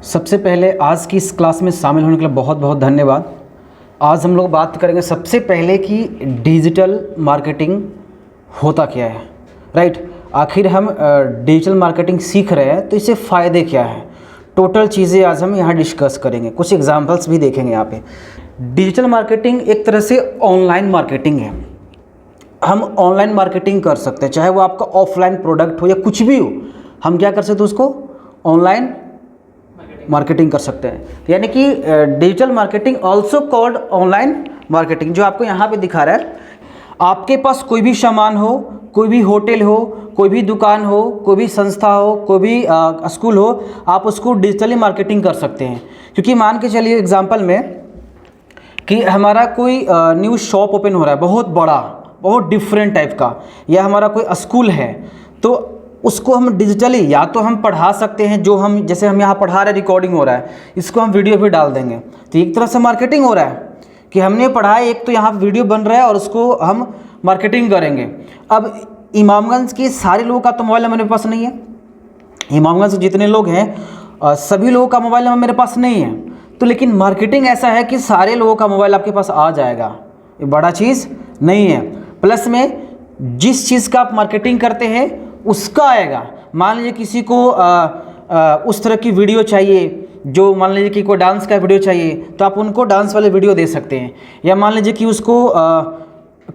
सबसे पहले आज की इस क्लास में शामिल होने के लिए बहुत बहुत धन्यवाद। आज हम लोग बात करेंगे सबसे पहले कि डिजिटल मार्केटिंग होता क्या है, राइट। आखिर हम डिजिटल मार्केटिंग सीख रहे हैं तो इससे फ़ायदे क्या हैं, टोटल चीज़ें आज हम यहाँ डिस्कस करेंगे। कुछ एग्जांपल्स भी देखेंगे यहाँ पे। डिजिटल मार्केटिंग एक तरह से ऑनलाइन मार्केटिंग है। हम ऑनलाइन मार्केटिंग कर सकते हैं, चाहे वो आपका ऑफलाइन प्रोडक्ट हो या कुछ भी हो, हम क्या कर सकते हैं उसको ऑनलाइन मार्केटिंग कर सकते हैं। यानी कि digital marketing also called online marketing, जो आपको यहाँ पे दिखा रहा है। आपके पास कोई भी सामान हो, कोई भी होटल हो, कोई भी दुकान हो, कोई भी संस्था हो, कोई भी स्कूल हो, आप उसको डिजिटली मार्केटिंग कर सकते हैं। क्योंकि मान के चलिए एग्जांपल में कि हमारा कोई न्यू शॉप ओपन हो रहा है, बहुत बड़ा, बहुत डिफरेंट टाइप का, या हमारा कोई स्कूल है, तो उसको हम डिजिटली या तो हम पढ़ा सकते हैं, जो हम जैसे हम यहाँ पढ़ा रहे, रिकॉर्डिंग हो रहा है, इसको हम वीडियो भी डाल देंगे, तो एक तरह से मार्केटिंग हो रहा है कि हमने पढ़ा है, एक तो यहाँ वीडियो बन रहा है और उसको हम मार्केटिंग करेंगे। अब इमामगंज के सारे लोगों का तो मोबाइल नंबर मेरे पास नहीं है, इमामगंज जितने लोग हैं सभी लोगों का मोबाइल नंबर मेरे पास नहीं है, तो लेकिन मार्केटिंग ऐसा है कि सारे लोगों का मोबाइल आपके पास आ जाएगा, ये बड़ा चीज़ नहीं है। प्लस में जिस चीज़ का आप मार्केटिंग करते हैं उसका आएगा। मान लीजिए किसी को उस तरह की वीडियो चाहिए, जो मान लीजिए कि कोई डांस का वीडियो चाहिए, तो आप उनको डांस वाले वीडियो दे सकते हैं। या मान लीजिए कि उसको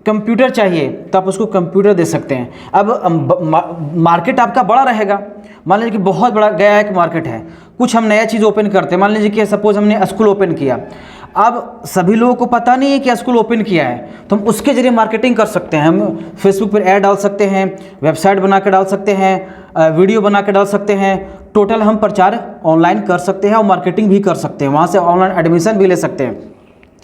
कंप्यूटर चाहिए, तो आप उसको कंप्यूटर दे सकते हैं। अब मार्केट आपका बड़ा रहेगा। मान लीजिए कि बहुत बड़ा गया एक मार्केट है, कुछ हम नया चीज़ ओपन करते हैं। मान लीजिए कि सपोज हमने स्कूल ओपन किया, अब सभी लोगों को पता नहीं है कि स्कूल ओपन किया है, तो हम उसके जरिए मार्केटिंग कर सकते हैं। हम फेसबुक पर ऐड डाल सकते हैं, वेबसाइट बना के डाल सकते हैं, वीडियो बना के डाल सकते हैं। टोटल हम प्रचार ऑनलाइन कर सकते हैं और मार्केटिंग भी कर सकते हैं, वहाँ से ऑनलाइन एडमिशन भी ले सकते हैं।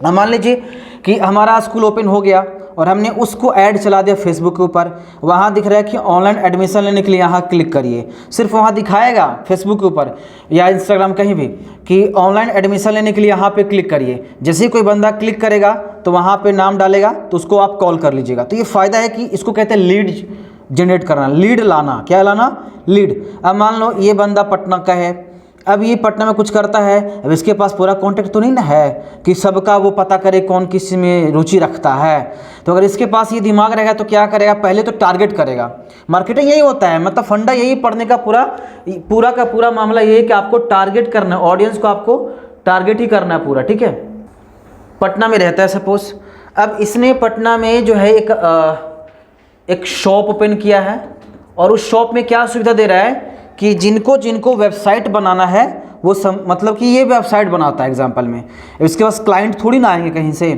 मान लीजिए कि हमारा स्कूल ओपन हो गया और हमने उसको ऐड चला दिया फेसबुक के ऊपर, वहाँ दिख रहा है कि ऑनलाइन एडमिशन लेने के लिए यहाँ क्लिक करिए। सिर्फ वहाँ दिखाएगा फेसबुक के ऊपर या इंस्टाग्राम कहीं भी कि ऑनलाइन एडमिशन लेने के लिए यहाँ पे क्लिक करिए। जैसे ही कोई बंदा क्लिक करेगा तो वहाँ पे नाम डालेगा, तो उसको आप कॉल कर लीजिएगा। तो ये फ़ायदा है कि इसको कहते हैं लीड जनरेट करना, लीड लाना। क्या लाना? लीड। अब मान लो ये बंदा पटना का है, अब ये पटना में कुछ करता है, अब इसके पास पूरा कॉन्टेक्ट तो नहीं ना है कि सबका वो पता करे कौन किस में रुचि रखता है। तो अगर इसके पास ये दिमाग रहेगा तो क्या करेगा, पहले तो टारगेट करेगा। मार्केटिंग यही होता है, मतलब फंडा यही पढ़ने का पूरा का पूरा मामला ये है कि आपको टारगेट करना है, ऑडियंस को आपको टारगेट ही करना है पूरा, ठीक है। पटना में रहता है सपोज, अब इसने पटना में जो है एक शॉप ओपन किया है, और उस शॉप में क्या सुविधा दे रहा है कि जिनको वेबसाइट बनाना है वो मतलब कि ये वेबसाइट बनाता है एग्जांपल में। इसके पास क्लाइंट थोड़ी ना आएंगे कहीं से,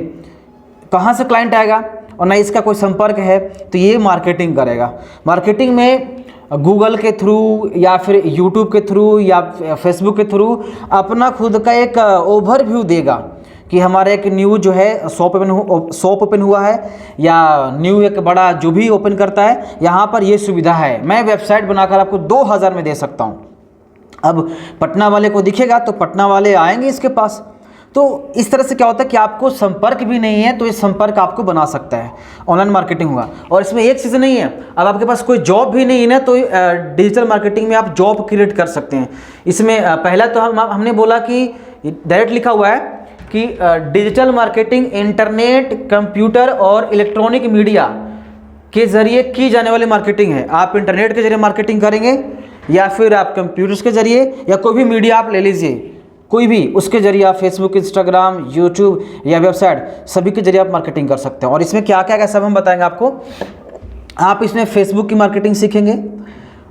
कहाँ से क्लाइंट आएगा, और ना इसका कोई संपर्क है, तो ये मार्केटिंग करेगा। मार्केटिंग में गूगल के थ्रू या फिर यूट्यूब के थ्रू या फेसबुक के थ्रू अपना खुद का एक ओवरव्यू देगा कि हमारा एक न्यू जो है शॉप ओपन हुआ है, या न्यू एक बड़ा जो भी ओपन करता है, यहाँ पर ये सुविधा है, मैं वेबसाइट बनाकर आपको 2000 में दे सकता हूँ। अब पटना वाले को दिखेगा तो पटना वाले आएंगे इसके पास। तो इस तरह से क्या होता है कि आपको संपर्क भी नहीं है तो ये संपर्क आपको बना सकता है, ऑनलाइन मार्केटिंग हुआ। और इसमें एक चीज़ नहीं है, अब आपके पास कोई जॉब भी नहीं है ना, तो डिजिटल मार्केटिंग में आप जॉब क्रिएट कर सकते हैं। इसमें पहला तो हमने बोला कि डायरेक्ट लिखा हुआ है कि डिजिटल मार्केटिंग इंटरनेट, कंप्यूटर और इलेक्ट्रॉनिक मीडिया के ज़रिए की जाने वाली मार्केटिंग है। आप इंटरनेट के ज़रिए मार्केटिंग करेंगे, या फिर आप कंप्यूटर्स के ज़रिए, या कोई भी मीडिया आप ले लीजिए, कोई भी उसके ज़रिए आप फेसबुक, इंस्टाग्राम, यूट्यूब या वेबसाइट, सभी के ज़रिए आप मार्केटिंग कर सकते हैं। और इसमें क्या क्या सब हम बताएंगे आपको। आप इसमें फेसबुक की मार्केटिंग सीखेंगे,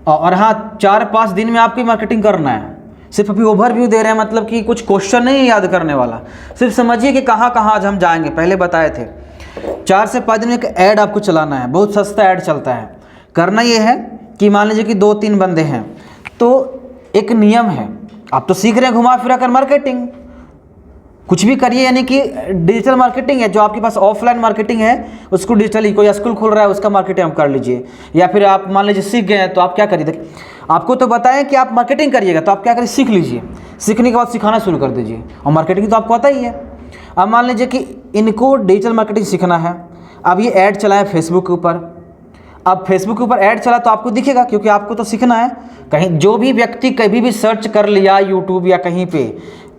और हाँ 4-5 दिन में आपकी मार्केटिंग करना है। सिर्फ अभी ओवरव्यू दे रहे हैं, मतलब कि कुछ क्वेश्चन नहीं है याद करने वाला, सिर्फ समझिए कि कहाँ कहाँ आज हम जाएंगे। पहले बताए थे 4 से 5 दिन में एक ऐड आपको चलाना है, बहुत सस्ता ऐड चलता है। करना ये है कि मान लीजिए कि 2-3 बंदे हैं, तो एक नियम है, आप तो सीख रहे हैं घुमा फिरा कर मार्केटिंग, कुछ भी करिए, यानी कि डिजिटल मार्केटिंग है। जो आपके पास ऑफलाइन मार्केटिंग है उसको डिजिटली, कोई स्कूल खोल रहा है उसका मार्केटिंग आप कर लीजिए, या फिर आप मान लीजिए सीख गए हैं तो आप क्या करिए, देखिए आपको तो बताएं कि आप मार्केटिंग करिएगा, तो आप क्या करिए, सीख लीजिए, सीखने के बाद सिखाना शुरू कर दीजिए, और मार्केटिंग तो आपको आता ही है। अब मान लीजिए कि इनको डिजिटल मार्केटिंग सीखना है, अब ये ऐड चलाएं फेसबुक के ऊपर, अब फेसबुक के ऊपर ऐड चला तो आपको दिखेगा, क्योंकि आपको तो सीखना है। कहीं जो भी व्यक्ति कभी भी सर्च कर लिया यूट्यूब या कहीं पे,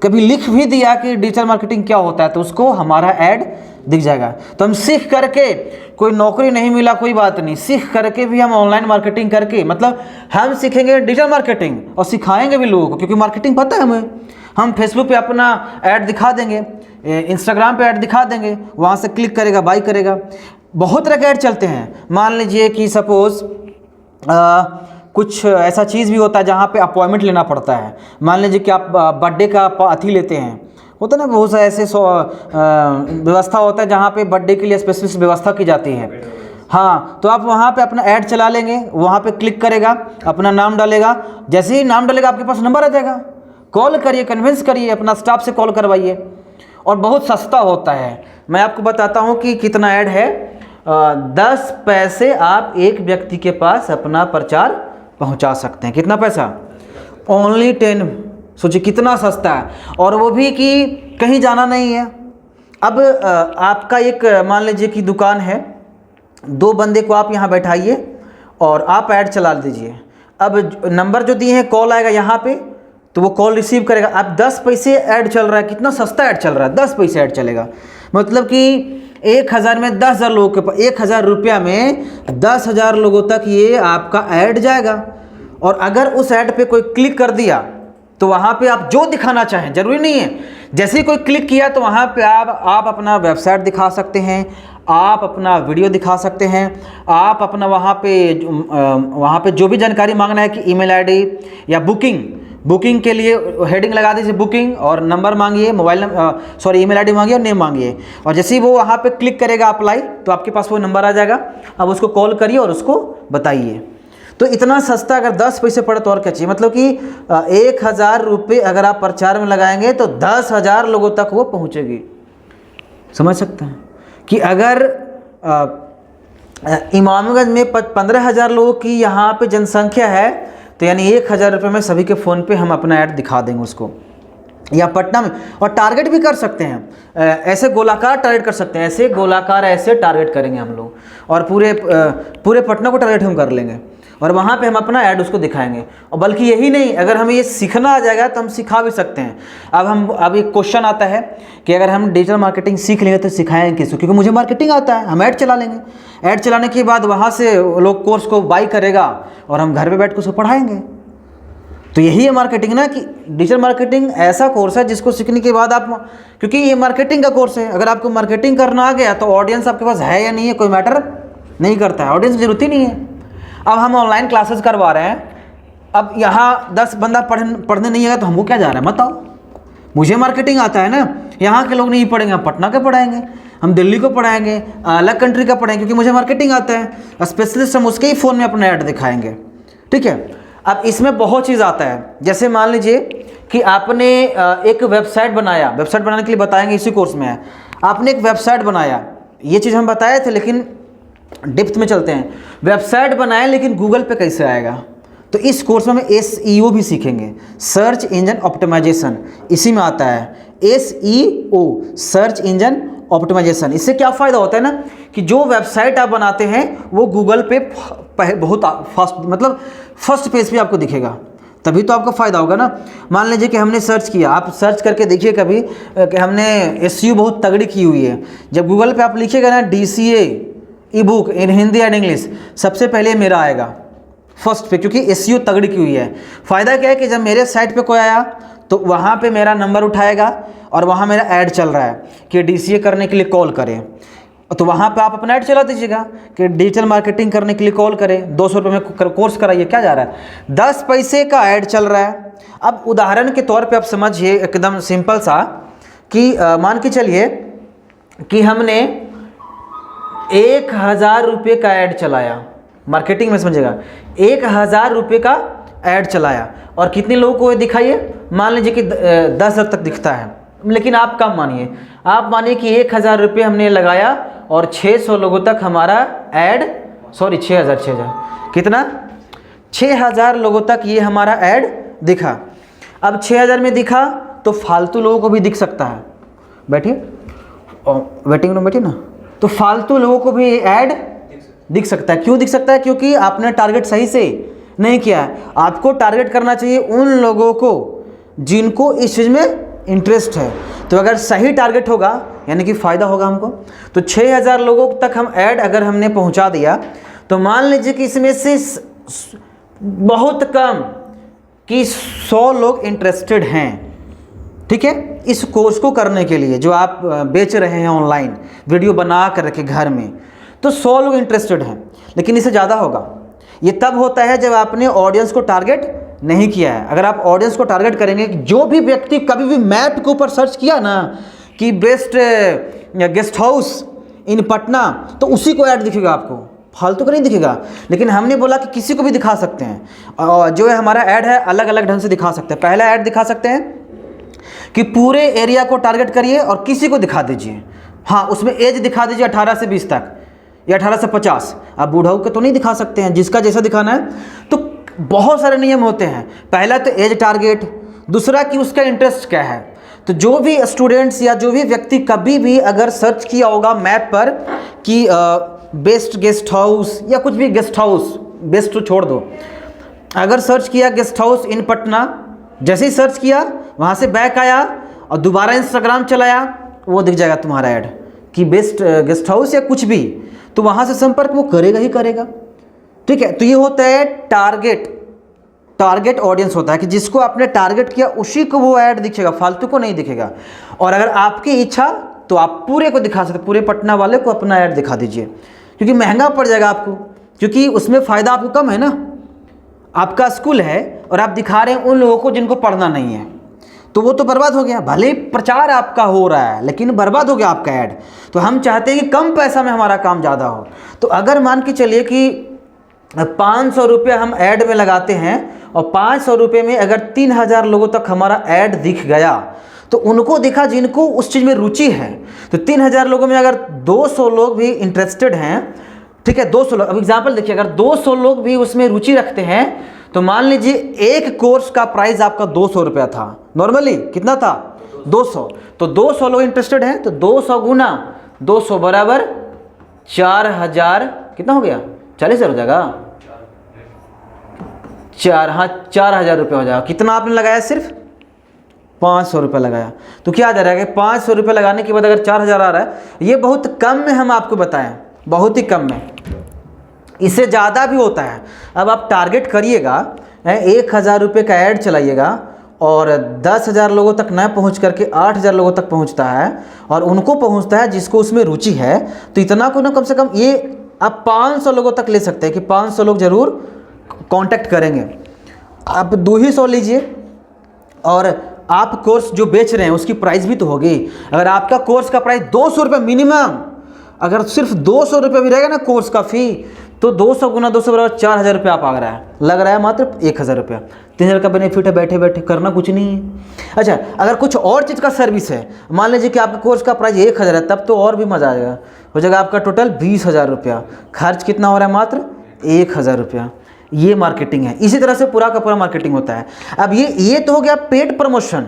कभी लिख भी दिया कि डिजिटल मार्केटिंग क्या होता है, तो उसको हमारा ऐड दिख जाएगा। तो हम सीख करके, कोई नौकरी नहीं मिला कोई बात नहीं, सीख करके भी हम ऑनलाइन मार्केटिंग करके, मतलब हम सीखेंगे डिजिटल मार्केटिंग और सिखाएंगे भी लोगों को, क्योंकि मार्केटिंग पता है हमें। हम फेसबुक पे अपना ऐड दिखा देंगे, इंस्टाग्राम पे ऐड दिखा देंगे, वहाँ से क्लिक करेगा, बाई करेगा। बहुत तरह के ऐड चलते हैं। मान लीजिए कि सपोज़ कुछ ऐसा चीज़ भी होता है जहाँ पे अपॉइंटमेंट लेना पड़ता है। मान लीजिए कि आप बर्थडे का अथी लेते हैं, होता है ना, बहुत सारे ऐसे व्यवस्था होता है जहाँ पे बर्थडे के लिए स्पेशल व्यवस्था की जाती है। हाँ, तो आप वहाँ पे अपना ऐड चला लेंगे, वहाँ पे क्लिक करेगा, अपना नाम डालेगा, जैसे ही नाम डालेगा आपके पास नंबर आ जाएगा, कॉल करिए, कन्विंस करिए, अपना स्टाफ से कॉल करवाइए। और बहुत सस्ता होता है। मैं आपको बताता हूँ कि कितना ऐड है। 10 पैसे आप एक व्यक्ति के पास अपना प्रचार पहुँचा सकते हैं। कितना पैसा? ओनली 10। सोचिए कितना सस्ता है, और वो भी कि कहीं जाना नहीं है। अब आपका एक मान लीजिए कि दुकान है, 2 बंदे को आप यहाँ बैठाइए और आप ऐड चला दीजिए। अब नंबर जो दिए हैं, कॉल आएगा यहाँ पे, तो वो कॉल रिसीव करेगा। अब 10 पैसे ऐड चल रहा है, कितना सस्ता ऐड चल रहा है, 10 पैसे ऐड चलेगा। मतलब कि 1000 में 10,000 लोगों के पास, 1000 रुपया में 10,000 लोगों तक ये आपका ऐड जाएगा। और अगर उस ऐड पे कोई क्लिक कर दिया तो वहाँ पे आप जो दिखाना चाहें, जरूरी नहीं है, जैसे ही कोई क्लिक किया तो वहाँ पे आप अपना वेबसाइट दिखा सकते हैं, आप अपना वीडियो दिखा सकते हैं, आप अपना वहाँ पे जो भी जानकारी मांगना है कि ईमेल आईडी या बुकिंग के लिए हेडिंग लगा दीजिए, बुकिंग, और नंबर मांगिए, ईमेल आईडी मांगिए और नेम मांगिए। और जैसे ही वो वहाँ पे क्लिक करेगा अप्लाई, तो आपके पास वो नंबर आ जाएगा। अब उसको कॉल करिए और उसको बताइए। तो इतना सस्ता, अगर 10 पैसे पड़े तो और क्या चाहिए। मतलब कि 1000 रुपये अगर आप प्रचार में लगाएंगे तो 10,000 लोगों तक वो पहुँचेगी। समझ सकते हैं कि अगर इमामगंज में 15,000 लोगों की यहाँ पे जनसंख्या है, तो यानी 1000 रुपये में सभी के फ़ोन पे हम अपना ऐड दिखा देंगे उसको। या पटना में, और टारगेट भी कर सकते हैं, ऐसे गोलाकार टारगेट कर सकते हैं, ऐसे गोलाकार ऐसे टारगेट करेंगे हम लोग, और पूरे पटना को टारगेट हम कर लेंगे, और वहाँ पे हम अपना ऐड उसको दिखाएंगे। और बल्कि यही नहीं, अगर हमें ये सीखना आ जाएगा तो हम सिखा भी सकते हैं। अब एक क्वेश्चन आता है कि अगर हम डिजिटल मार्केटिंग सीख लेंगे तो सिखाएंगे किसको, क्योंकि मुझे मार्केटिंग आता है, हम ऐड चला लेंगे। ऐड चलाने के बाद वहाँ से लोग कोर्स को बाई करेगा और हम घर पर बैठ कर उसको पढ़ाएंगे। तो यही है मार्केटिंग ना, कि डिजिटल मार्केटिंग ऐसा कोर्स है जिसको सीखने के बाद आप, क्योंकि ये मार्केटिंग का कोर्स है, अगर आपको मार्केटिंग करना आ गया तो ऑडियंस आपके पास है या नहीं है कोई मैटर नहीं करता है, ऑडियंस की जरूरत ही नहीं है। अब हम ऑनलाइन क्लासेस करवा रहे हैं, अब यहाँ 10 बंदा पढ़ने नहीं आएगा तो हमको क्या जा रहा है, बताओ। मुझे मार्केटिंग आता है ना, यहाँ के लोग नहीं पढ़ेंगे, हम पटना के पढ़ाएंगे, हम दिल्ली को पढ़ाएंगे, अलग कंट्री का पढ़ाएंगे, क्योंकि मुझे मार्केटिंग आता है। स्पेशलिस्ट हम उसके ही फ़ोन में अपना ऐड दिखाएंगे। ठीक है। अब इसमें बहुत चीज़ आता है, जैसे मान लीजिए कि आपने एक वेबसाइट बनाया, वेबसाइट बनाने के लिए बताएंगे, इसी कोर्स में है। आपने एक वेबसाइट बनाया, ये चीज़ हम बताए थे, लेकिन डेप्थ में चलते हैं। वेबसाइट बनाए लेकिन गूगल पे कैसे आएगा, तो इस कोर्स में हम SEO भी सीखेंगे, सर्च इंजन ऑप्टिमाइजेशन, इसी में आता है SEO, सर्च इंजन ऑप्टिमाइजेशन। इससे क्या फ़ायदा होता है ना, कि जो वेबसाइट आप बनाते हैं वो गूगल पे बहुत फास्ट, मतलब फर्स्ट पेज पे आपको दिखेगा, तभी तो आपको फ़ायदा होगा ना। मान लीजिए कि हमने सर्च किया, आप सर्च करके देखिए कभी कि हमने SEO बहुत तगड़ी की हुई है। जब गूगल पे आप लिखिएगा ना DCA e-book in Hindi and English, सबसे पहले मेरा आएगा फर्स्ट पे, क्योंकि SEO तगड़ी की हुई है। फ़ायदा क्या है कि जब मेरे साइट पे कोई आया तो वहाँ पे मेरा नंबर उठाएगा और वहाँ मेरा ऐड चल रहा है कि DCA करने के लिए कॉल करें, तो वहाँ पे आप अपना ऐड चला दीजिएगा कि डिजिटल मार्केटिंग करने के लिए कॉल करें, 200 रुपये में कोर्स कराइए, क्या जा रहा है, 10 पैसे का ऐड चल रहा है। अब उदाहरण के तौर पे आप समझिए एकदम सिंपल सा, कि मान के चलिए कि हमने 1000 रुपये का ऐड चलाया, मार्केटिंग में समझिएगा, 1000 रुपये का ऐड चलाया, और कितने लोगों को दिखाइए, मान लीजिए कि 10,000 तक दिखता है, लेकिन आप कम मानिए, आप मानिए कि 1000 रुपये हमने लगाया और 600 लोगों तक हमारा ऐड, 6000 कितना, 6000 लोगों तक ये हमारा ऐड दिखा। अब 6000 में दिखा तो फालतू लोगों को भी दिख सकता है, बैठिए वेटिंग रूम बैठिए ना, तो फालतू लोगों को भी ऐड दिख सकता है। क्यों दिख सकता है? क्योंकि आपने टारगेट सही से नहीं किया है। आपको टारगेट करना चाहिए उन लोगों को जिनको इस चीज़ में इंटरेस्ट है। तो अगर सही टारगेट होगा यानी कि फ़ायदा होगा हमको। तो 6000 लोगों तक हम ऐड अगर हमने पहुंचा दिया तो मान लीजिए कि इसमें से बहुत कम कि 100 लोग इंटरेस्टेड हैं, ठीक है, इस कोर्स को करने के लिए जो आप बेच रहे हैं ऑनलाइन वीडियो बना कर रखे घर में। तो 100 लोग इंटरेस्टेड हैं, लेकिन इससे ज़्यादा होगा। ये तब होता है जब आपने ऑडियंस को टारगेट नहीं किया है। अगर आप ऑडियंस को टारगेट करेंगे, जो भी व्यक्ति कभी भी मैप के ऊपर सर्च किया ना कि best guest house in Patna, तो उसी को ऐड दिखेगा आपको, फालतू का नहीं दिखेगा। लेकिन हमने बोला कि किसी को भी दिखा सकते हैं, और जो है हमारा ऐड है अलग अलग ढंग से दिखा सकते हैं। पहला ऐड दिखा सकते हैं कि पूरे एरिया को टारगेट करिए और किसी को दिखा दीजिए। हाँ, उसमें एज दिखा दीजिए 18 से 20 तक या 18 से 50। आप बूढ़ाऊ के तो नहीं दिखा सकते हैं, जिसका जैसा दिखाना है। तो बहुत सारे नियम होते हैं। पहला तो एज टारगेट, दूसरा कि उसका इंटरेस्ट क्या है। तो जो भी स्टूडेंट्स या जो भी व्यक्ति कभी भी अगर सर्च किया होगा मैप पर कि बेस्ट गेस्ट हाउस या कुछ भी गेस्ट हाउस, बेस्ट तो छोड़ दो, अगर सर्च किया गेस्ट हाउस इन पटना, जैसे ही सर्च किया वहाँ से बैक आया और दोबारा इंस्टाग्राम चलाया, वो दिख जाएगा तुम्हारा ऐड कि बेस्ट गेस्ट हाउस या कुछ भी। तो वहाँ से संपर्क वो करेगा ही करेगा, ठीक है। तो ये होता है टारगेट ऑडियंस होता है कि जिसको आपने टारगेट किया उसी को वो ऐड दिखेगा, फालतू को नहीं दिखेगा। और अगर आपकी इच्छा तो आप पूरे को दिखा सकते, पूरे पटना वाले को अपना ऐड दिखा दीजिए, क्योंकि महंगा पड़ जाएगा आपको, क्योंकि उसमें फ़ायदा आपको कम है ना। आपका स्कूल है और आप दिखा रहे हैं उन लोगों को जिनको पढ़ना नहीं है, तो वो तो बर्बाद हो गया। भले प्रचार आपका हो रहा है लेकिन बर्बाद हो गया आपका ऐड। तो हम चाहते हैं कि कम पैसा में हमारा काम ज़्यादा हो। तो अगर मान के चलिए कि 500 रुपये हम ऐड में लगाते हैं और 500 रुपये में अगर 3000 लोगों तक हमारा ऐड दिख गया, तो उनको दिखा जिनको उस चीज़ में रुचि है। तो 3000 लोगों में अगर 200 लोग भी इंटरेस्टेड हैं, ठीक है, 200 लोग, अब एग्जाम्पल देखिए, अगर 200 लोग भी उसमें रुचि रखते हैं तो मान लीजिए एक कोर्स का प्राइस आपका 200 रुपया था, नॉर्मली कितना था 200। तो 200 लोग इंटरेस्टेड हैं, तो 200 गुना 200 बराबर 4000, कितना हो गया, 40,000 हो जाएगा, 4000 रुपये हो जाएगा। कितना आपने लगाया, सिर्फ 500 रुपये लगाया। तो क्या आ जा रहा है कि 500 रुपये लगाने के बाद अगर 4000 आ रहा है, ये बहुत कम में हम आपको बताएं, बहुत ही कम में। इससे ज़्यादा भी होता है। अब आप टारगेट करिएगा, 1000 रुपये का ऐड चलाइएगा और 10,000 लोगों तक न पहुंच करके 8000 लोगों तक पहुंचता है और उनको पहुंचता है जिसको उसमें रुचि है। तो इतना को ना कम से कम ये आप 500 लोगों तक ले सकते हैं कि 500 लोग ज़रूर कांटेक्ट करेंगे। आप 200 लीजिए और आप कोर्स जो बेच रहे हैं उसकी प्राइस भी तो होगी। अगर आपका कोर्स का प्राइस 200 रुपये मिनिमम, अगर सिर्फ 200 रुपये भी रहेगा ना कोर्स का फ़ी, तो 200 गुना 200 बराबर 4000 रुपये आप आ रहा है, लग रहा है मात्र 1000 रुपया। 3000 का बेनिफिट है, बैठे बैठे करना कुछ नहीं है। अच्छा, अगर कुछ और चीज़ का सर्विस है, मान लीजिए कि आपका कोर्स का प्राइस 1000 है, तब तो और भी मज़ा आएगा। हो जाएगा आपका टोटल 20,000 रुपया, खर्च कितना हो रहा है, मात्र 1000 रुपया। ये मार्केटिंग है। इसी तरह से पूरा का पूरा मार्केटिंग होता है। अब ये तो हो गया पेड प्रमोशन,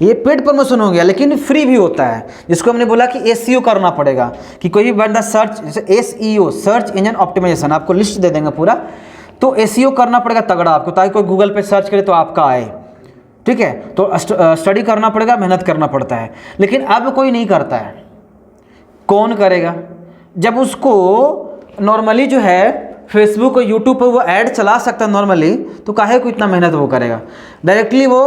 ये पेड प्रमोशन हो गया, लेकिन फ्री भी होता है, जिसको हमने बोला कि एसईओ करना पड़ेगा। कि कोई भी बंदा search, SEO search engine optimization, आपको लिस्ट दे देंगे पूरा, तो एसईओ करना पड़ेगा तगड़ा आपको, ताकि कोई गूगल पे सर्च करे तो आपका आए, ठीक है। तो स्टडी करना पड़ेगा, मेहनत करना पड़ता है। लेकिन अब कोई नहीं करता है। कौन करेगा? जब उसको नॉर्मली जो है फेसबुक और यूट्यूब पर वो ऐड चला सकता है नॉर्मली, तो काहे को इतना मेहनत वो करेगा। डायरेक्टली वो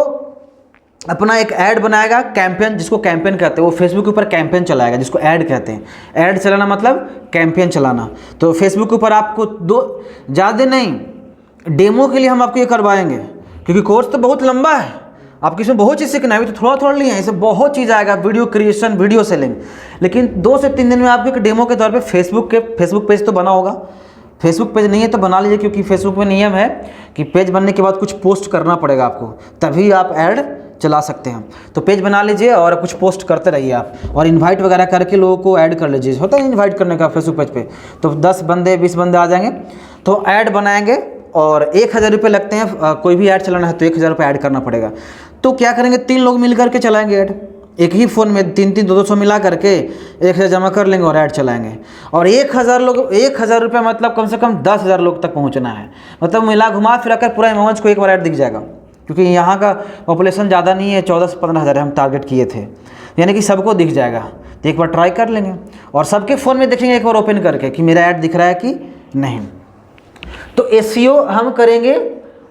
अपना एक ऐड बनाएगा, कैंपेन, जिसको कैंपेन कहते हैं, वो फेसबुक के ऊपर कैंपेन चलाएगा, जिसको ऐड कहते हैं। ऐड चलाना मतलब कैंपेन चलाना। तो फेसबुक के ऊपर आपको ज़्यादा नहीं, डेमो के लिए हम आपको ये करवाएंगे, क्योंकि कोर्स तो बहुत लंबा है, आपको इसमें बहुत चीज़ सीखना है। तो थोड़ा थोड़ा लिए इसमें बहुत चीज़ आएगा, वीडियो क्रिएशन, वीडियो सेलिंग। लेकिन 2 से 3 दिन में आपको एक डेमो के तौर पे फेसबुक पेज तो बना होगा। फेसबुक पेज नहीं है तो बना लीजिए, क्योंकि फेसबुक में नियम है कि पेज बनने के बाद कुछ पोस्ट करना पड़ेगा आपको, तभी आप ऐड चला सकते हैं। तो पेज बना लीजिए और कुछ पोस्ट करते रहिए आप, और इनवाइट वगैरह करके लोगों को ऐड कर लीजिए। होता है इनवाइट करने का फेसबुक पेज पे, तो 10 बंदे 20 बंदे आ जाएंगे, तो ऐड बनाएंगे और 1000 रुपये लगते हैं। कोई भी ऐड चलाना है तो 1000 रुपये ऐड करना पड़ेगा। तो क्या करेंगे, 3 लोग मिल करके चलाएंगे ऐड, एक ही फ़ोन में 300 200 मिला करके 1000 जमा कर लेंगे और ऐड चलाएंगे। और 1000 लोग, 1000 रुपये मतलब कम से कम 10,000 लोग तक पहुंचना है। मतलब मिला घुमा फिरा कर पूरा इमामगंज को एक बार ऐड दिख जाएगा, क्योंकि यहाँ का पॉपुलेशन ज़्यादा नहीं है, 14 से 15 हज़ार हम टारगेट किए थे, यानी कि सबको दिख जाएगा। तो एक बार ट्राई कर लेंगे और सबके फ़ोन में देखेंगे एक बार ओपन करके कि मेरा ऐड दिख रहा है कि नहीं। तो एसईओ हम करेंगे,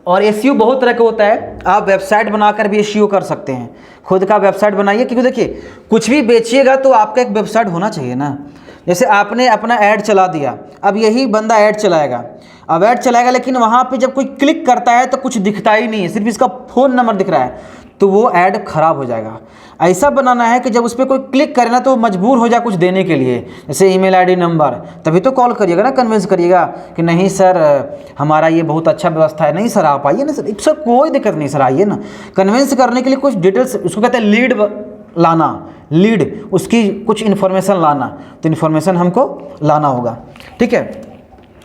और एसईओ बहुत तरह का होता है। आप वेबसाइट बनाकर भी एसईओ कर सकते हैं, खुद का वेबसाइट बनाइए, क्योंकि देखिए कुछ भी बेचिएगा तो आपका एक वेबसाइट होना चाहिए ना। जैसे आपने अपना ऐड चला दिया, अब यही बंदा ऐड चलाएगा, अब ऐड चलाएगा लेकिन वहाँ पे जब कोई क्लिक करता है तो कुछ दिखता ही नहीं है, सिर्फ इसका फ़ोन नंबर दिख रहा है, तो वो ऐड खराब हो जाएगा। ऐसा बनाना है कि जब उस पर कोई क्लिक करे ना तो मजबूर हो जाए कुछ देने के लिए, जैसे ईमेल आईडी नंबर, तभी तो कॉल करिएगा ना, कन्विंस करिएगा कि नहीं सर हमारा ये बहुत अच्छा व्यवस्था है, नहीं सर आप आइए ना सर कोई दिक्कत नहीं सर आइए ना। कन्विंस करने के लिए कुछ डिटेल्स, उसको कहते हैं लीड लाना, लीड उसकी कुछ इन्फॉर्मेशन लाना, तो इन्फॉर्मेशन हमको लाना होगा, ठीक है।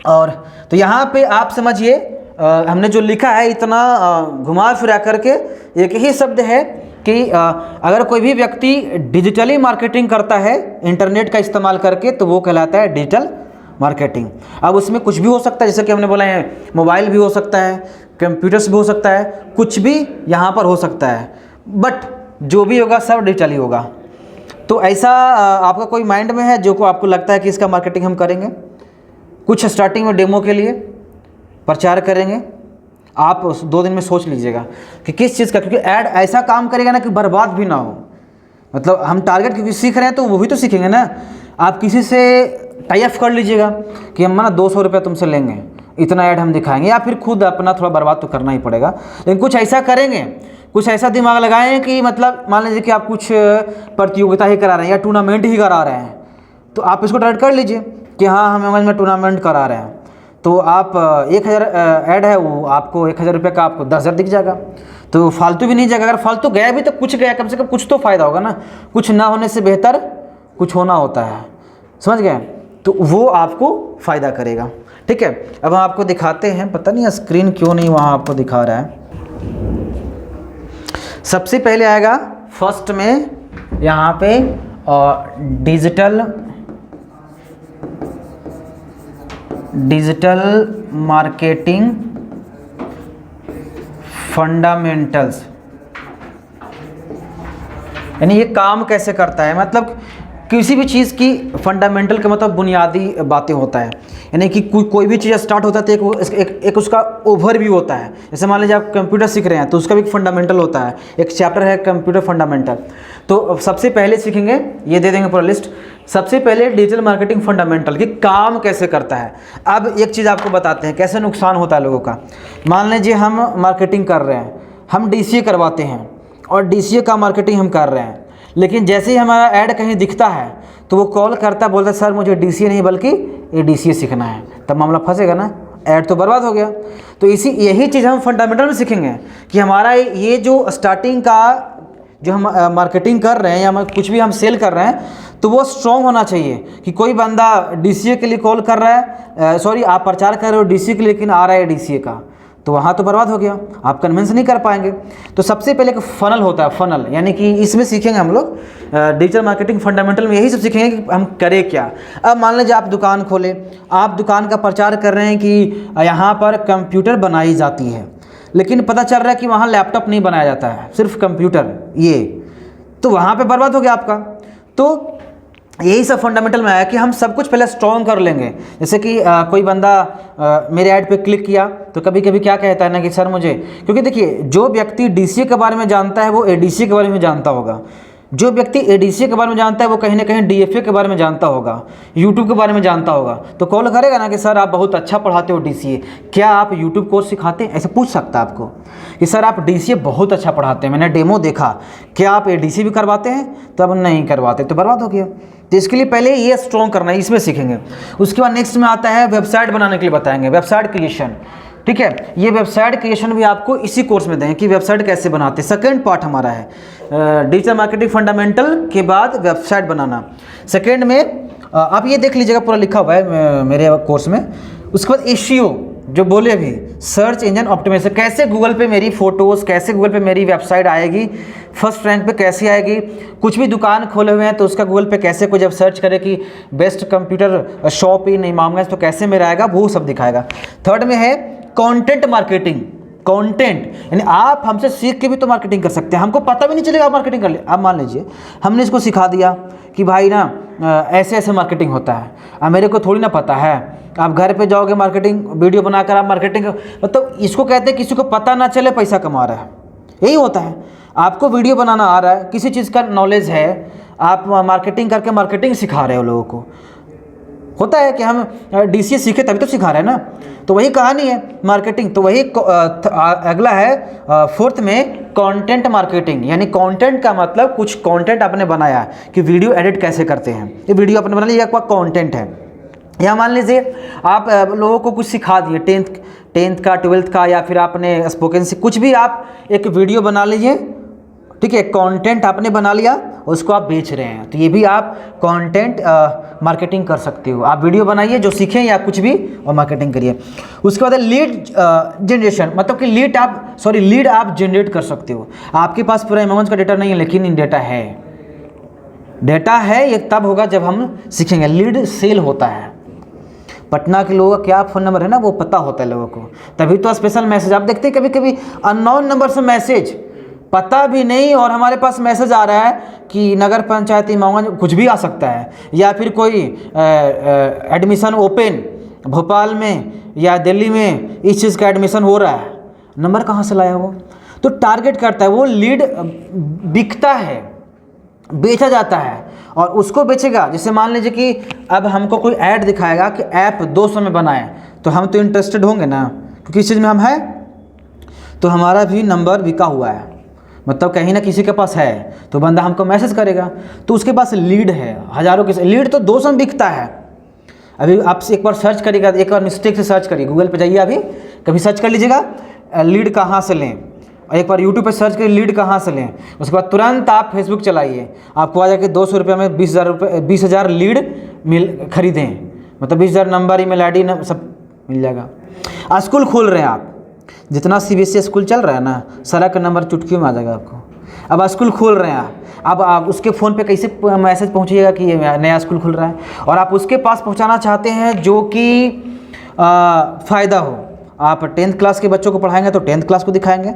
और तो यहाँ पे आप समझिए हमने जो लिखा है इतना घुमा फिरा करके एक ही शब्द है कि अगर कोई भी व्यक्ति डिजिटली मार्केटिंग करता है इंटरनेट का इस्तेमाल करके तो वो कहलाता है डिजिटल मार्केटिंग। अब उसमें कुछ भी हो सकता है, जैसे कि हमने बोला है मोबाइल भी हो सकता है, कंप्यूटर्स भी हो सकता है, कुछ भी यहाँ पर हो सकता है, बट जो भी होगा सब डिजिटली होगा। तो ऐसा आपका कोई माइंड में है जो को आपको लगता है कि इसका मार्केटिंग हम करेंगे? कुछ स्टार्टिंग में डेमो के लिए प्रचार करेंगे, आप 2 दिन में सोच लीजिएगा कि किस चीज़ का, क्योंकि ऐड ऐसा काम करेगा ना कि बर्बाद भी ना हो। मतलब हम टारगेट क्योंकि सीख रहे हैं तो वो भी तो सीखेंगे ना। आप किसी से टाई अप कर लीजिएगा कि हम ना 200 रुपये तुमसे लेंगे, इतना ऐड हम दिखाएंगे, या फिर खुद अपना थोड़ा बर्बाद तो करना ही पड़ेगा, लेकिन कुछ ऐसा करेंगे, कुछ ऐसा दिमाग लगाएं कि मतलब मान लीजिए कि आप कुछ प्रतियोगिता ही करा रहे हैं या टूर्नामेंट ही करा रहे हैं, तो आप इसको टारगेट कर लीजिए कि हाँ हम इमेज में टूर्नामेंट करा रहे हैं, तो आप 1000 ऐड है वो आपको 1000 रुपये का आपको 10,000 दिख जाएगा, तो फालतू भी नहीं जाएगा। अगर फालतू गया भी तो कुछ गया, कम से कम कुछ तो फ़ायदा होगा ना, कुछ ना होने से बेहतर कुछ होना होता है, समझ गए? तो वो आपको फ़ायदा करेगा, ठीक है। अब हम आपको दिखाते हैं, पता नहीं स्क्रीन क्यों नहीं वहाँ आपको दिखा रहा है। सबसे पहले आएगा फर्स्ट में यहाँ पे डिजिटल मार्केटिंग फंडामेंटल्स, यानी ये काम कैसे करता है। मतलब किसी भी चीज़ की फंडामेंटल का मतलब बुनियादी बातें होता है, यानी कि कोई भी चीज़ स्टार्ट होता है तो एक उसका ओवरव्यू होता है। जैसे मान लीजिए आप कंप्यूटर सीख रहे हैं तो उसका भी एक फंडामेंटल होता है, एक चैप्टर है कंप्यूटर फंडामेंटल। तो सबसे पहले सीखेंगे, ये दे देंगे पूरा लिस्ट। सबसे पहले डिजिटल मार्केटिंग फंडामेंटल कि काम कैसे करता है। अब एक चीज़ आपको बताते हैं कैसे नुकसान होता है लोगों का। मान लीजिए हम मार्केटिंग कर रहे हैं, हम DCA करवाते हैं और DCA का मार्केटिंग हम कर रहे हैं, लेकिन जैसे ही हमारा ऐड कहीं दिखता है तो वो कॉल करता है, बोलता है सर मुझे DCA नहीं बल्कि ADCA सीखना है, तब मामला फंसेगा ना, ऐड तो बर्बाद हो गया। तो यही चीज़ हम फंडामेंटल में सीखेंगे कि हमारा ये जो स्टार्टिंग का जो हम मार्केटिंग कर रहे हैं या कुछ भी हम सेल कर रहे हैं तो वो स्ट्रॉन्ग होना चाहिए कि कोई बंदा DCA के लिए कॉल कर रहा है, सॉरी आप प्रचार कर रहे हो DCA के लिए लेकिन आ रहा है DCA का, तो वहाँ तो बर्बाद हो गया, आप कन्विंस नहीं कर पाएंगे। तो सबसे पहले एक फ़नल होता है, फ़नल, यानी कि इसमें सीखेंगे हम लोग डिजिटल मार्केटिंग फंडामेंटल में यही सब सीखेंगे कि हम करें क्या। अब मान लीजिए आप दुकान खोले, आप दुकान का प्रचार कर रहे हैं कि यहाँ पर कंप्यूटर बनाई जाती है, लेकिन पता चल रहा है कि वहाँ लैपटॉप नहीं बनाया जाता है, सिर्फ कंप्यूटर, ये तो वहाँ पे बर्बाद हो गया आपका। तो यही सब फंडामेंटल में आया कि हम सब कुछ पहले स्ट्रॉन्ग कर लेंगे। जैसे कि कोई बंदा मेरे ऐड पे क्लिक किया तो कभी कभी क्या कहता है ना कि सर मुझे, क्योंकि देखिए जो व्यक्ति DCA के बारे में जानता है वो ADCA के बारे में जानता होगा, जो व्यक्ति ADCA के बारे में जानता है वो कहीं ना कहीं DFA के बारे में जानता होगा, YouTube के बारे में जानता होगा, तो कॉल करेगा ना कि सर आप बहुत अच्छा पढ़ाते हो DCA, क्या आप YouTube कोर्स सिखाते हैं, ऐसे पूछ सकता है आपको कि सर आप DCA बहुत अच्छा पढ़ाते हैं, मैंने डेमो देखा, क्या आप ADCA भी करवाते हैं, तो अब नहीं करवाते, तो बर्बाद हो गया। तो इसके लिए पहले ये स्ट्रॉन्ग करना है, इसमें सीखेंगे। उसके बाद नेक्स्ट में आता है वेबसाइट बनाने के लिए बताएंगे, वेबसाइट क्रिएशन, ठीक है। ये वेबसाइट क्रिएशन भी आपको इसी कोर्स में देंगे कि वेबसाइट कैसे बनाते हैं। सेकेंड पार्ट हमारा है डिजिटल मार्केटिंग फंडामेंटल के बाद वेबसाइट बनाना। सेकेंड में आप ये देख लीजिएगा पूरा लिखा हुआ है मेरे कोर्स में। उसके बाद SEO, जो बोले अभी, सर्च इंजन ऑप्टिमाइजेशन, कैसे गूगल पे मेरी फ़ोटोज़, कैसे गूगल पे मेरी वेबसाइट आएगी, फर्स्ट रैंक पे कैसे आएगी। कुछ भी दुकान खोले हुए हैं तो उसका गूगल पे कैसे कोई जब सर्च करे कि best computer shop in Imamganj तो कैसे मेरा आएगा, वो सब दिखाएगा। थर्ड में है कंटेंट मार्केटिंग। कंटेंट यानी आप हमसे सीख के भी तो मार्केटिंग कर सकते हैं, हमको पता भी नहीं चलेगा आप मार्केटिंग कर ले। अब मान लीजिए हमने इसको सिखा दिया कि भाई ना ऐसे ऐसे मार्केटिंग होता है, अब मेरे को थोड़ी ना पता है, आप घर पे जाओगे मार्केटिंग वीडियो बनाकर आप मार्केटिंग, मतलब इसको कहते हैं किसी को पता ना चले पैसा कमा रहा है, यही होता है। आपको वीडियो बनाना आ रहा है, किसी चीज़ का नॉलेज है, आप मार्केटिंग करके मार्केटिंग सिखा रहे हो लोगों को। होता है कि हम DCA सीखे तभी तो सिखा रहे हैं ना, तो वही कहानी है मार्केटिंग। तो वही अगला है फोर्थ में कंटेंट मार्केटिंग, यानी कंटेंट का मतलब कुछ कंटेंट आपने बनाया कि वीडियो एडिट कैसे करते हैं, ये वीडियो आपने बना लिया, आपका कंटेंट है। या मान लीजिए आप लोगों को कुछ सिखा दिए, टेंथ का, 12th का, या फिर आपने स्पोकन से कुछ भी आप एक वीडियो बना लीजिए, ठीक है, कंटेंट आपने बना लिया, उसको आप बेच रहे हैं, तो ये भी आप कंटेंट मार्केटिंग कर सकते हो। आप वीडियो बनाइए जो सीखें या कुछ भी और मार्केटिंग करिए। उसके बाद लीड जनरेशन, मतलब कि लीड आप जनरेट कर सकते हो। आपके पास पूरा इमामगंज का डेटा नहीं है, लेकिन डेटा है, डेटा है, ये तब होगा जब हम सीखेंगे। लीड सेल होता है, पटना के लोगों का क्या फ़ोन नंबर है ना वो पता होता है लोगों को, तभी तो स्पेशल मैसेज आप देखते हैं। कभी कभी अननोन नंबर से मैसेज, पता भी नहीं, और हमारे पास मैसेज आ रहा है कि नगर पंचायत इमामगंज, कुछ भी आ सकता है, या फिर कोई एडमिशन ओपन भोपाल में या दिल्ली में इस चीज़ का एडमिशन हो रहा है, नंबर कहाँ से लाया वो? तो टारगेट करता है, वो लीड बिकता है, बेचा जाता है, और उसको बेचेगा। जैसे मान लीजिए कि अब हमको कोई ऐड दिखाएगा कि ऐप 200 में बनाएं, तो हम तो इंटरेस्टेड होंगे ना, क्योंकि इस चीज़ में हम हैं, तो हमारा भी नंबर बिका हुआ है, मतलब कहीं ना किसी के पास है, तो बंदा हमको मैसेज करेगा, तो उसके पास लीड है, हज़ारों के लीड तो 200 में बिकता है। अभी आप एक बार सर्च करिएगा, एक बार मिस्टेक से सर्च करिए, गूगल पे जाइए, अभी कभी सर्च कर लीजिएगा लीड कहाँ से लें, और एक बार यूट्यूब पे सर्च करिए लीड कहाँ से लें, उसके बाद तुरंत आप फेसबुक चलाइए, आपको आ जाके 200 रुपये में 20,000 लीड खरीदें, मतलब 20,000 नंबर, ईमेल आईडी सब मिल जाएगा। स्कूल खोल रहे हैं आप, जितना CBSE स्कूल चल रहा है ना, सारा का नंबर चुटकियों में आ जाएगा आपको। अब स्कूल खोल रहे हैं अब आप उसके फ़ोन पे कैसे मैसेज पहुंचिएगा कि ये नया स्कूल खुल रहा है, और आप उसके पास पहुंचाना चाहते हैं जो कि फ़ायदा हो। आप 10th क्लास के बच्चों को पढ़ाएंगे तो 10th क्लास को दिखाएंगे,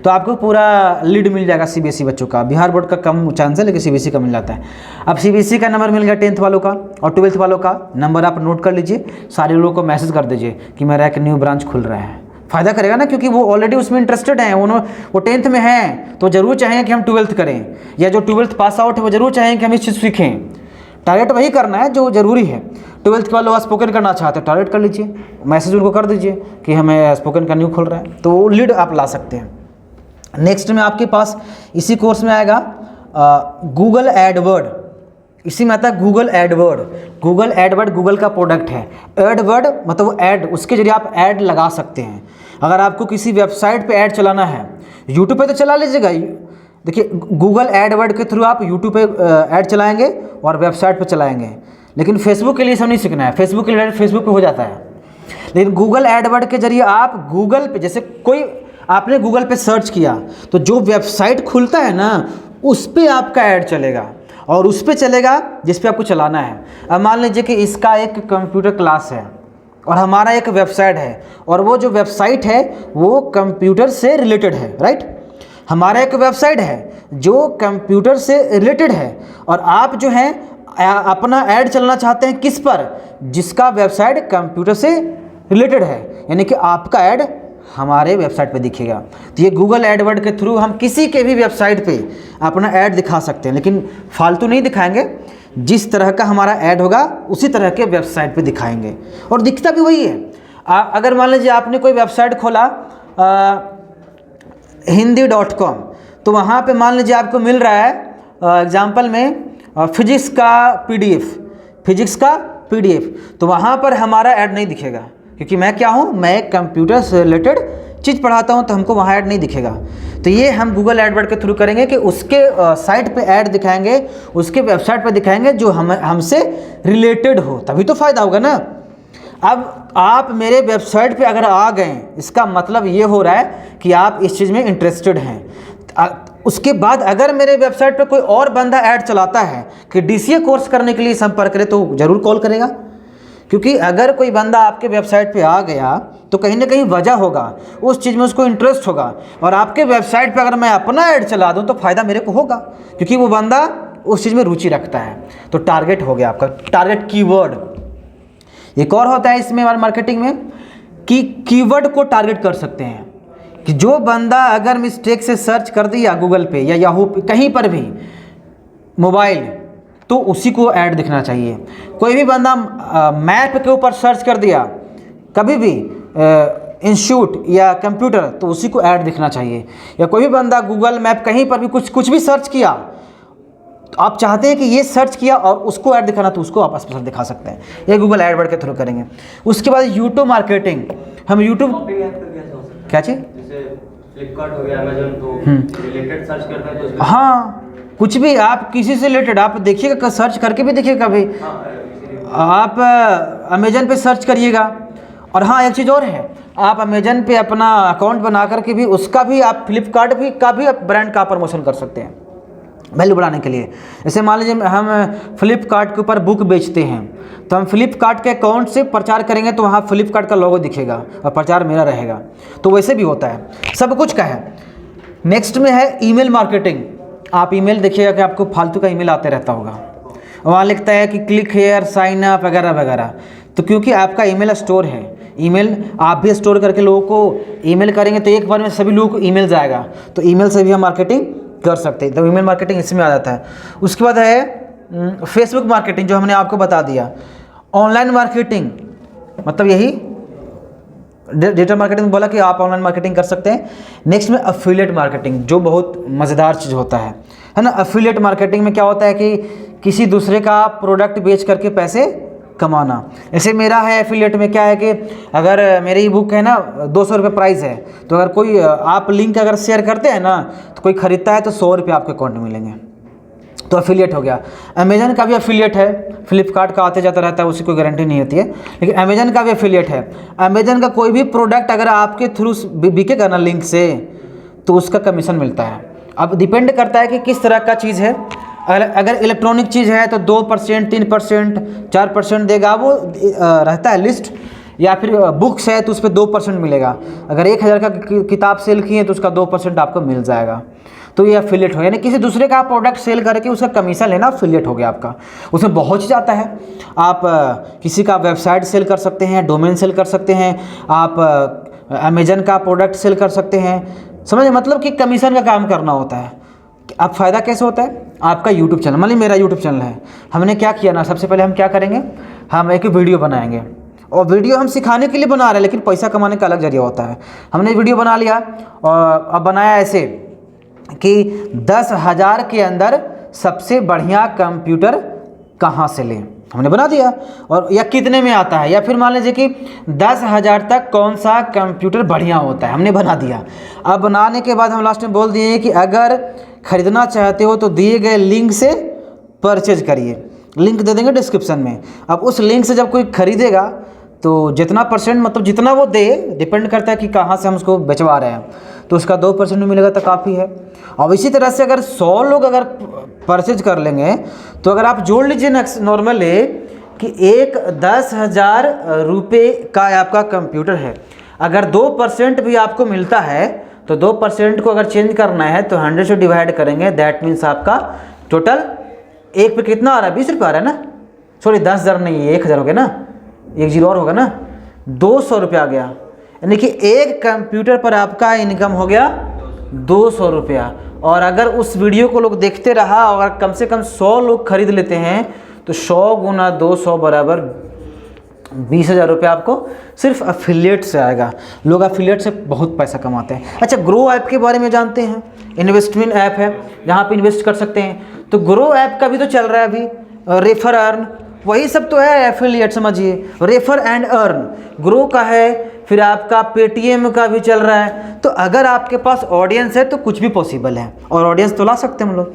तो आपको पूरा लीड मिल जाएगा CBSE बच्चों का। बिहार बोर्ड का कम चांस है, लेकिन CBSE का मिल जाता है। अब CBSE का नंबर मिल गया 10th वालों का, और 12th वालों का नंबर आप नोट कर लीजिए, सारे लोगों को मैसेज कर दीजिए कि मेरा एक न्यू ब्रांच खुल रहा है। फ़ायदा करेगा ना, क्योंकि वो ऑलरेडी उसमें इंटरेस्टेड हैं, वो 10th में हैं, तो ज़रूर चाहेंगे कि हम 12th करें, या जो 12th पास आउट है वो ज़रूर चाहेंगे कि हम इस चीज़ सीखें। टारगेट वही करना है जो ज़रूरी है। 12th वाले स्पोकन करना चाहते हैं, टारगेट कर लीजिए, मैसेज उनको कर दीजिए कि हमें स्पोकन का न्यू खुल रहा है, तो वो लीड आप ला सकते हैं। नेक्स्ट में आपके पास इसी कोर्स में आएगा गूगल एडवर्ड, इसी में आता है Google Edward. Google Edward Google का प्रोडक्ट है। एडवर्ड मतलब वो ऐड, उसके जरिए आप ऐड लगा सकते हैं। अगर आपको किसी वेबसाइट पे ऐड चलाना है, यूट्यूब पे तो चला लीजिएगा, देखिए गूगल एडवर्ड के थ्रू आप यूट्यूब पे ऐड चलाएंगे और वेबसाइट पे चलाएंगे, लेकिन फेसबुक के लिए सब नहीं सीखना है, फेसबुक के लिए फेसबुक पे हो जाता है। लेकिन गूगल एडवर्ड के जरिए आप गूगल पे, जैसे कोई आपने गूगल पे सर्च किया तो जो वेबसाइट खुलता है ना उस पर आपका ऐड चलेगा, और उस पर चलेगा जिस पे आपको चलाना है। अब मान लीजिए कि इसका एक कंप्यूटर क्लास है और हमारा एक वेबसाइट है, और वो जो वेबसाइट है वो कंप्यूटर से रिलेटेड है, राइट। हमारा एक वेबसाइट है जो कंप्यूटर से रिलेटेड है, और आप जो हैं अपना ऐड चलना चाहते हैं किस पर, जिसका वेबसाइट कंप्यूटर से रिलेटेड है, यानी कि आपका ऐड हमारे वेबसाइट पे दिखेगा। तो ये गूगल एडवर्ड के थ्रू हम किसी के भी वेबसाइट पे अपना ऐड दिखा सकते हैं, लेकिन फालतू नहीं दिखाएंगे, जिस तरह का हमारा ऐड होगा उसी तरह के वेबसाइट पे दिखाएंगे, और दिखता भी वही है। अगर मान लीजिए आपने कोई वेबसाइट खोला hindi.com, तो वहाँ पे मान लीजिए आपको मिल रहा है एग्जाम्पल में फिजिक्स का PDF, तो वहाँ पर हमारा ऐड नहीं दिखेगा, क्योंकि मैं क्या हूँ, मैं एक कंप्यूटर से रिलेटेड चीज़ पढ़ाता हूँ, तो हमको वहाँ ऐड नहीं दिखेगा। तो ये हम गूगल एडवर्ड के थ्रू करेंगे कि उसके साइट पे ऐड दिखाएंगे, उसके वेबसाइट पे दिखाएंगे जो हमसे रिलेटेड हो, तभी तो फ़ायदा होगा ना। अब आप मेरे वेबसाइट पे अगर आ गए, इसका मतलब ये हो रहा है कि आप इस चीज़ में इंटरेस्टेड हैं। उसके बाद अगर मेरे वेबसाइट पे कोई और बंदा ऐड चलाता है कि DCA कोर्स करने के लिए संपर्क करें, तो ज़रूर कॉल करेगा, क्योंकि अगर कोई बंदा आपके वेबसाइट पे आ गया तो कहीं ना कहीं वजह होगा, उस चीज़ में उसको इंटरेस्ट होगा। और आपके वेबसाइट पे अगर मैं अपना ऐड चला दूँ तो फ़ायदा मेरे को होगा, क्योंकि वो बंदा उस चीज़ में रुचि रखता है। तो टारगेट हो गया आपका, टारगेट कीवर्ड। एक और होता है इसमें मार्केटिंग में कि कीवर्ड को टारगेट कर सकते हैं, कि जो बंदा अगर मिस्टेक से सर्च कर दिया गूगल पे या याहू पे कहीं पर भी मोबाइल, तो उसी को ऐड दिखना चाहिए। कोई भी बंदा मैप के ऊपर सर्च कर दिया कभी भी इंस्टीट्यूट या कंप्यूटर, तो उसी को ऐड दिखना चाहिए। या कोई भी बंदा गूगल मैप कहीं पर भी कुछ भी सर्च किया, तो आप चाहते हैं कि ये सर्च किया और उसको ऐड दिखाना, तो उसको आप स्पेशल दिखा सकते हैं। ये गूगल एडवर्ड के थ्रू करेंगे। उसके बाद यूट्यूब मार्केटिंग, हम यूट्यूब क्या चीज़, फ्लिपकार्ट हो गया, अमेजन, तो रिलेटेड सर्च करते हैं तो हाँ, कुछ भी आप किसी से रिलेटेड आप देखिएगा, सर्च करके भी देखिएगा कभी। आप अमेजन पे सर्च करिएगा। और हाँ, एक चीज़ और है, आप अमेजन पे अपना अकाउंट बना करके भी उसका भी आप फ्लिपकार्ट भी का भी आप ब्रांड का प्रमोशन कर सकते हैं वैल्यू बढ़ाने के लिए। जैसे मान लीजिए हम फ्लिपकार्ट के ऊपर बुक बेचते हैं, तो हम फ्लिपकार्ट के अकाउंट से प्रचार करेंगे तो वहाँ फ्लिपकार्ट का लोगो दिखेगा और प्रचार मेरा रहेगा। तो वैसे भी होता है, सब कुछ का है। नेक्स्ट में है ईमेल मार्केटिंग। आप ईमेल देखिएगा कि आपको फालतू का ईमेल आते रहता होगा, वहाँ लिखता है कि क्लिक हेयर, साइन अप वगैरह वगैरह। तो क्योंकि आपका ईमेल स्टोर है, ईमेल आप भी स्टोर करके लोगों को ईमेल करेंगे तो एक बार में सभी लोगों को ईमेल जाएगा, तो ईमेल से भी हम मार्केटिंग कर सकते हैं। तो ईमेल मार्केटिंग इसमें आ जाता है। उसके बाद है फेसबुक मार्केटिंग, जो हमने आपको बता दिया। ऑनलाइन मार्केटिंग मतलब यही डिजिटल मार्केटिंग बोला कि आप ऑनलाइन मार्केटिंग कर सकते हैं। नेक्स्ट में एफिलिएट मार्केटिंग, जो बहुत मज़ेदार चीज़ होता है ना। एफिलिएट मार्केटिंग में क्या होता है कि किसी दूसरे का प्रोडक्ट बेच करके पैसे कमाना। जैसे मेरा है एफिलिएट में क्या है कि अगर मेरी बुक है ना 200 रुपये प्राइस है, तो अगर कोई आप लिंक अगर शेयर करते हैं ना, तो कोई ख़रीदता है तो 100 रुपये आपके अकाउंट में मिलेंगे। तो एफिलिएट हो गया। अमेजन का भी एफिलिएट है, फ्लिपकार्ट का आते जाता रहता है, उसकी कोई गारंटी नहीं होती है, लेकिन अमेजन का भी एफिलिएट है। अमेजन का कोई भी प्रोडक्ट अगर आपके थ्रू बिकेगा ना लिंक से, तो उसका कमीशन मिलता है। अब डिपेंड करता है कि किस तरह का चीज़ है। अगर इलेक्ट्रॉनिक चीज़ है तो 2%, 3%, 4% देगा, वो रहता है लिस्ट। या फिर बुक्स है तो उस पर 2% मिलेगा। अगर 1000 का किताब सेल किए तो उसका 2% आपको मिल जाएगा। तो ये एफिलिएट हो, यानी किसी दूसरे का प्रोडक्ट सेल करके उसका कमीशन लेना एफिलिएट हो गया आपका। उसमें बहुत चीज़ आता है। आप किसी का वेबसाइट सेल कर सकते हैं, डोमेन सेल कर सकते हैं, आप अमेजन का प्रोडक्ट सेल कर सकते हैं। समझे, मतलब कि कमीशन का काम करना होता है। अब फ़ायदा कैसे होता है? आपका यूट्यूब चैनल, मान लीजिए मेरा यूट्यूब चैनल है, हमने क्या किया ना, सबसे पहले हम क्या करेंगे, हम एक वीडियो बनाएंगे। और वीडियो हम सिखाने के लिए बना रहे हैं, लेकिन पैसा कमाने का अलग जरिया होता है। हमने वीडियो बना लिया और अब बनाया ऐसे कि 10,000 के अंदर सबसे बढ़िया कंप्यूटर कहाँ से लें, हमने बना दिया। और या कितने में आता है, या फिर मान लीजिए कि 10,000 तक कौन सा कंप्यूटर बढ़िया होता है, हमने बना दिया। अब बनाने के बाद हम लास्ट में बोल दिए कि अगर ख़रीदना चाहते हो तो दिए गए लिंक से परचेज करिए, लिंक दे देंगे डिस्क्रिप्शन में। अब उस लिंक से जब कोई ख़रीदेगा तो जितना परसेंट, मतलब जितना वो दे, डिपेंड करता है कि कहाँ से हम उसको बेचवा रहे हैं, तो उसका 2% मिलेगा तो काफ़ी है। और इसी तरह से अगर 100 लोग अगर परचेज कर लेंगे, तो अगर आप जोड़ लीजिए नॉर्मली कि एक 10,000 रुपये का आपका कंप्यूटर है, अगर 2% भी आपको मिलता है, तो 2% को अगर चेंज करना है तो 100 से डिवाइड करेंगे। दैट मीन्स आपका टोटल एक पे कितना आ रहा है, 20 रुपये आ रहा है ना, सॉरी 10,000 नहीं, 1,000 हो गया ना, एक जीरो और होगा ना, 200 रुपये आ गया। यानी कि एक कंप्यूटर पर आपका इनकम हो गया 200 रुपया। और अगर उस वीडियो को लोग देखते रहा और कम से कम 100 लोग खरीद लेते हैं, तो 100 गुना 200 बराबर 20,000 रुपये आपको सिर्फ एफिलिएट से आएगा। लोग एफिलिएट से बहुत पैसा कमाते हैं। अच्छा, ग्रो ऐप के बारे में जानते हैं? इन्वेस्टमेंट ऐप है जहाँ पे इन्वेस्ट कर सकते हैं। तो ग्रो ऐप का भी तो चल रहा है अभी, रेफर अर्न, वही सब तो है एफिलिएट, समझिए। रेफर एंड अर्न ग्रो का है, फिर आपका पेटीएम का भी चल रहा है। तो अगर आपके पास ऑडियंस है तो कुछ भी पॉसिबल है, और ऑडियंस तो ला सकते हैं हम लोग।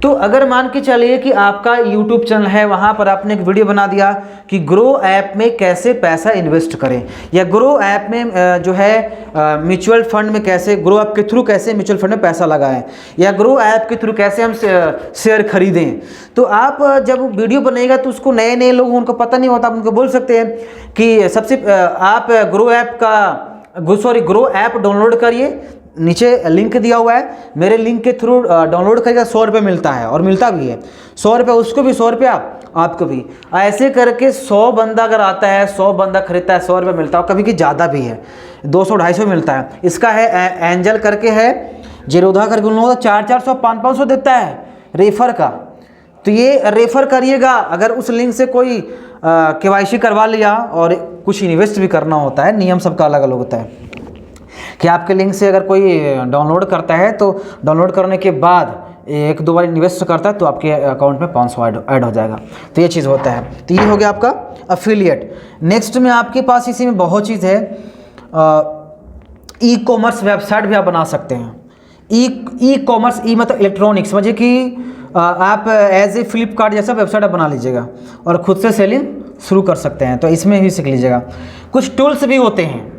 तो अगर मान के चलिए कि आपका यूट्यूब चैनल है, वहाँ पर आपने एक वीडियो बना दिया कि ग्रो ऐप में कैसे पैसा इन्वेस्ट करें, या ग्रो ऐप में जो है म्यूचुअल फंड में कैसे, ग्रो ऐप के थ्रू कैसे म्यूचुअल फंड में पैसा लगाएं, या ग्रो ऐप के थ्रू कैसे हम शेयर खरीदें। तो आप जब वीडियो बनेगा तो उसको नए नए लोग, उनको पता नहीं होता, आप उनको बोल सकते हैं कि सबसे आप ग्रो ऐप डाउनलोड करिए, नीचे लिंक दिया हुआ है, मेरे लिंक के थ्रू डाउनलोड करेगा, 100 रुपये मिलता है, और मिलता भी है 100 रुपये उसको भी, 100 रुपया आपको भी। ऐसे करके 100 बंदा अगर आता है, 100 बंदा खरीदता है, 100 रुपये मिलता है, कभी कि ज़्यादा भी है, 200-250 मिलता है। इसका है एंजल करके है, जेरोधा करके, उन लोगों को 400-400 500 देता है रेफर का। तो ये रेफर करिएगा। अगर उस लिंक से कोई KYC करवा लिया, और कुछ इन्वेस्ट भी करना होता है, नियम सबका अलग अलग होता है, कि आपके लिंक से अगर कोई डाउनलोड करता है तो डाउनलोड करने के बाद 1-2 बार इन्वेस्ट करता है तो आपके अकाउंट में 500 ऐड हो जाएगा। तो ये चीज़ होता है। तो ये हो गया आपका अफिलिएट। नेक्स्ट में आपके पास इसी में बहुत चीज़ है, ई कॉमर्स वेबसाइट भी आप बना सकते हैं। ई कॉमर्स, ई मतलब इलेक्ट्रॉनिक्स, समझिए कि आप एज ए फ्लिपकार्ट जैसा वेबसाइट आप बना लीजिएगा और ख़ुद से सेलिंग शुरू कर सकते हैं। तो इसमें भी सीख लीजिएगा। कुछ टूल्स भी होते हैं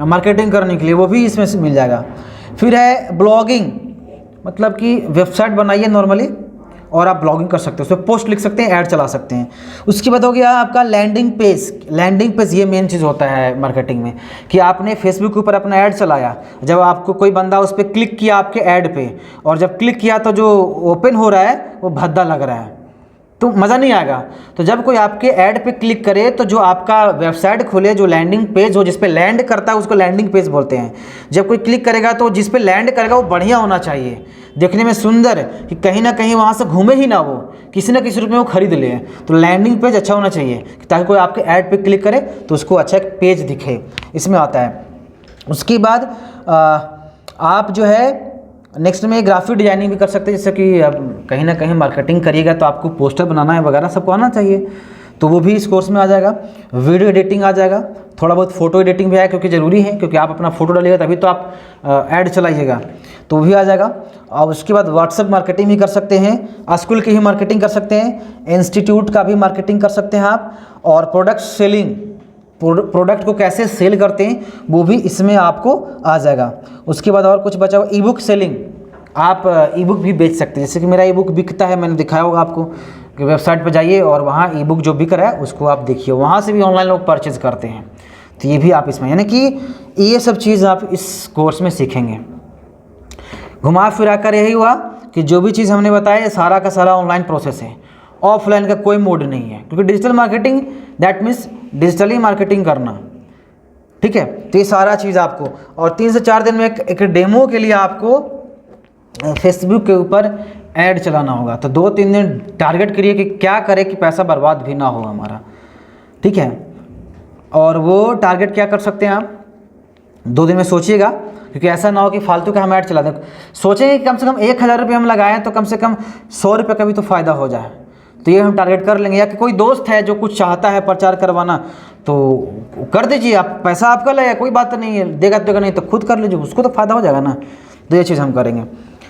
मार्केटिंग करने के लिए, वो भी इसमें से मिल जाएगा। फिर है ब्लॉगिंग, मतलब कि वेबसाइट बनाइए नॉर्मली और आप ब्लॉगिंग कर सकते हैं, उसमें पोस्ट लिख सकते हैं, ऐड चला सकते हैं। उसके बाद हो गया आपका लैंडिंग पेज। लैंडिंग पेज ये मेन चीज़ होता है मार्केटिंग में, कि आपने फेसबुक के ऊपर अपना ऐड चलाया, जब आपको कोई बंदा उस पर क्लिक किया आपके ऐड पे, और जब क्लिक किया तो जो ओपन हो रहा है वो भद्दा लग रहा है, तो मज़ा नहीं आएगा। तो जब कोई आपके ऐड पे क्लिक करे तो जो आपका वेबसाइट खोले, जो लैंडिंग पेज हो, जिस पे लैंड करता है उसको लैंडिंग पेज बोलते हैं। जब कोई क्लिक करेगा तो जिस पे लैंड करेगा वो बढ़िया होना चाहिए, देखने में सुंदर, कि कहीं ना कहीं वहाँ से घूमे ही ना, वो किसी न किसी रूप में वो खरीद ले। तो लैंडिंग पेज अच्छा होना चाहिए, ताकि कोई आपके ऐड पे क्लिक करे तो उसको अच्छा एक पेज दिखे, इसमें आता है। उसके बाद आप जो है नेक्स्ट में ग्राफिक डिजाइनिंग भी कर सकते हैं, जैसे कि अब कहीं ना कहीं मार्केटिंग करिएगा तो आपको पोस्टर बनाना है वगैरह, सबको आना चाहिए, तो वो भी इस कोर्स में आ जाएगा। वीडियो एडिटिंग आ जाएगा, थोड़ा बहुत फ़ोटो एडिटिंग भी आएगा, क्योंकि ज़रूरी है, क्योंकि आप अपना फ़ोटो डालिएगा तभी तो आप ऐड चलाइएगा, तो वो भी आ जाएगा। और उसके बाद व्हाट्सएप मार्केटिंग भी कर सकते हैं, स्कूल की ही मार्केटिंग कर सकते हैं, इंस्टीट्यूट का भी मार्केटिंग कर सकते हैं आप, और प्रोडक्ट सेलिंग, प्रोडक्ट को कैसे सेल करते हैं वो भी इसमें आपको आ जाएगा। उसके बाद और कुछ बचा हुआ, ई बुक सेलिंग, आप ई बुक भी बेच सकते हैं। जैसे कि मेरा ई बुक बिकता है, मैंने दिखाया होगा आपको कि वेबसाइट पर जाइए और वहाँ ई बुक जो बिक रहा है उसको आप देखिए, वहाँ से भी ऑनलाइन लोग परचेज़ करते हैं। तो ये भी आप इसमें, यानी कि ये सब चीज़ आप इस कोर्स में सीखेंगे। घुमा फिरा कर यही हुआ कि जो भी चीज़ हमने बताया सारा का सारा ऑनलाइन प्रोसेस है, ऑफलाइन का कोई मोड नहीं है, क्योंकि digital marketing that means digitally marketing करना, ठीक है। तो ये सारा चीज़ आपको, और 3 से 4 दिन में एक डेमो के लिए आपको फेसबुक के ऊपर ऐड चलाना होगा। तो 2-3 दिन टारगेट करिए कि क्या करें कि पैसा बर्बाद भी ना हो हमारा, ठीक है। और वो टारगेट क्या कर सकते हैं आप, 2 दिन में सोचिएगा, क्योंकि ऐसा ना हो कि फालतू का हम ऐड चला दें। सोचेंगे कि कम से कम 1000 रुपये हम लगाएं तो कम से कम 100 रुपये का भी तो फ़ायदा हो जाए, तो ये हम टारगेट कर लेंगे। या कि कोई दोस्त है जो कुछ चाहता है प्रचार करवाना, तो कर दीजिए आप, पैसा आपका लगेगा, कोई बात नहीं है, देगा नहीं तो खुद कर लीजिए, उसको तो फ़ायदा हो जाएगा ना। तो ये चीज़ हम करेंगे।